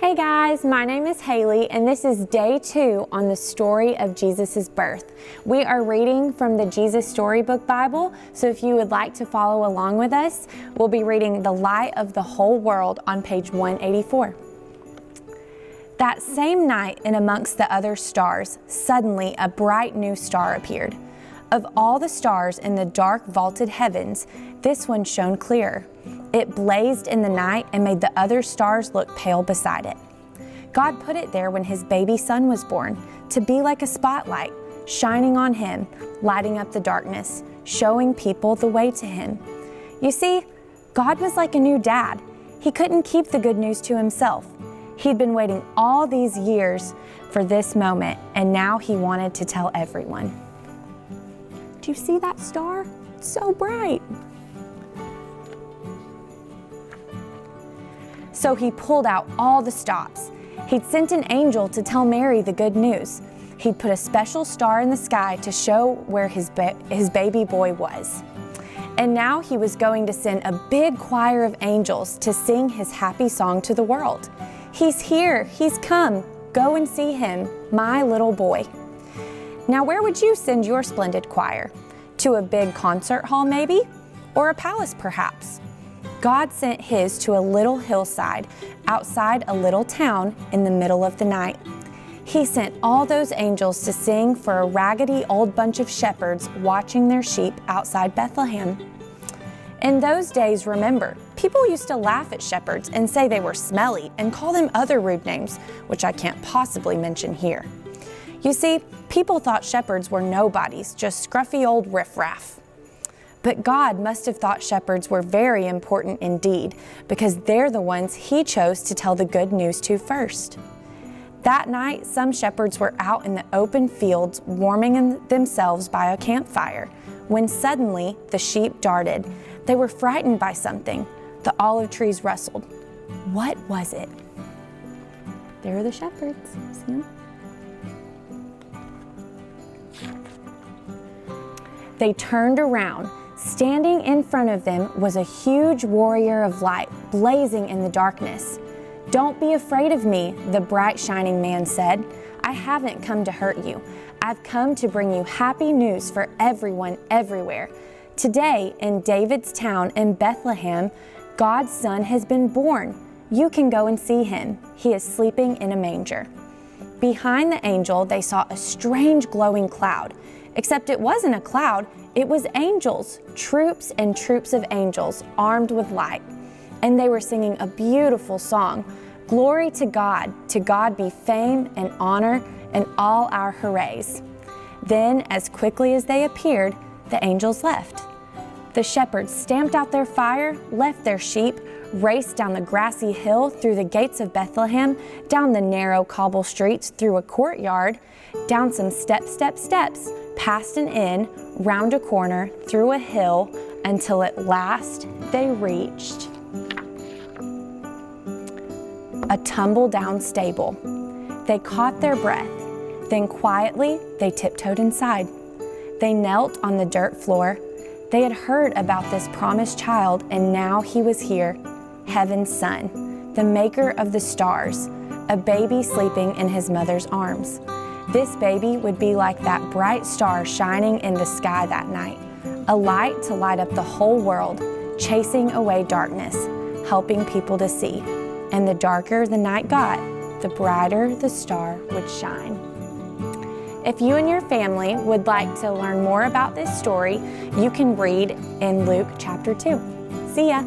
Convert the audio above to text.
Hey guys, my name is Haley and this is day 2 on the story of Jesus' birth. We are reading from the Jesus Storybook Bible, so if you would like to follow along with us, we'll be reading The Light of the Whole World on page 184. That same night, in amongst the other stars, suddenly a bright new star appeared. Of all the stars in the dark vaulted heavens, this one shone clearer. It blazed in the night and made the other stars look pale beside it. God put it there when his baby son was born, to be like a spotlight, shining on him, lighting up the darkness, showing people the way to him. You see, God was like a new dad. He couldn't keep the good news to himself. He'd been waiting all these years for this moment, and now he wanted to tell everyone. Do you see that star? It's so bright. So he pulled out all the stops. He'd sent an angel to tell Mary the good news. He'd put a special star in the sky to show where his baby boy was. And now he was going to send a big choir of angels to sing his happy song to the world. He's here, he's come, go and see him, my little boy. Now where would you send your splendid choir? To a big concert hall maybe? Or a palace perhaps? God sent his to a little hillside outside a little town in the middle of the night. He sent all those angels to sing for a raggedy old bunch of shepherds watching their sheep outside Bethlehem. In those days, remember, people used to laugh at shepherds and say they were smelly and call them other rude names, which I can't possibly mention here. You see, people thought shepherds were nobodies, just scruffy old riffraff. But God must have thought shepherds were very important indeed, because they're the ones he chose to tell the good news to first. That night, some shepherds were out in the open fields warming themselves by a campfire, when suddenly the sheep darted. They were frightened by something. The olive trees rustled. What was it? There are the shepherds. See them? They turned around. Standing in front of them was a huge warrior of light, blazing in the darkness. "Don't be afraid of me," the bright shining man said. "I haven't come to hurt you. I've come to bring you happy news for everyone everywhere. Today, in David's town in Bethlehem, God's son has been born. You can go and see him. He is sleeping in a manger." Behind the angel, they saw a strange glowing cloud. Except it wasn't a cloud, it was angels, troops and troops of angels armed with light. And they were singing a beautiful song, "Glory to God be fame and honor and all our hoorays." Then, as quickly as they appeared, the angels left. The shepherds stamped out their fire, left their sheep, raced down the grassy hill through the gates of Bethlehem, down the narrow cobble streets, through a courtyard, down some steps, past an inn, round a corner, through a hill, until at last they reached a tumble-down stable. They caught their breath. Then quietly they tiptoed inside. They knelt on the dirt floor. They had heard about this promised child, and now he was here, Heaven's Son, the maker of the stars, a baby sleeping in his mother's arms. This baby would be like that bright star shining in the sky that night, a light to light up the whole world, chasing away darkness, helping people to see. And the darker the night got, the brighter the star would shine. If you and your family would like to learn more about this story, you can read in Luke chapter 2. See ya!